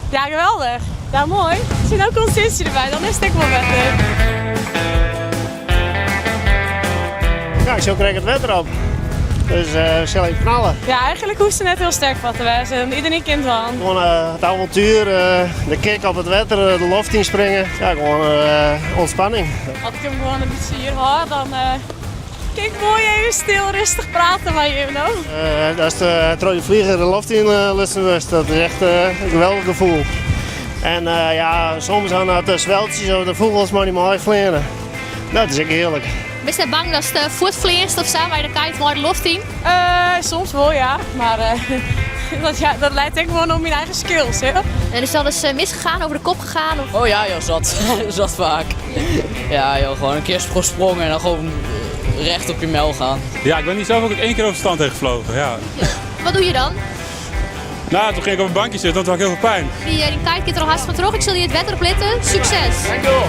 Ja, geweldig. Ja, mooi. Er zit ook consistentie erbij, dan is het ook wel beter. Ja, zo krijg ik het wetter op. Dus we zullen even knallen. Ja, eigenlijk hoeft ze net heel sterk van te wezen. Iedereen kent wel aan. Gewoon het avontuur, de kick op het wetter, de loft inspringen. Ja, gewoon ontspanning. Als ik hem gewoon een beetje hier hoor, dan kijk mooi even stil, rustig praten met je, no? Als de trooie vlieger de loft in lusten, dat is echt een geweldig gevoel. En ja, soms aan het zweltje zo de vogels maar niet mooi vliegen. Dat is echt heerlijk. Ben je bang dat het voetvleerst of zo, maar dan kan je het maar de loft in? Soms wel, ja. Maar dat leidt ook gewoon om je eigen skills, hè? En is dat eens misgegaan, over de kop gegaan? Of... Oh ja, joh, zat vaak. Ja, joh, gewoon een keer gesprongen en dan gewoon recht op je mel gaan. Ja, ik ben niet zelf ook 1 keer over de stand heen gevlogen, ja. Wat doe je dan? Nou, toen ging ik op een bankje zitten, dat had heel veel pijn. Die kite er al hard van terug. Ik zal je het wetter opletten. Succes! Dankjewel.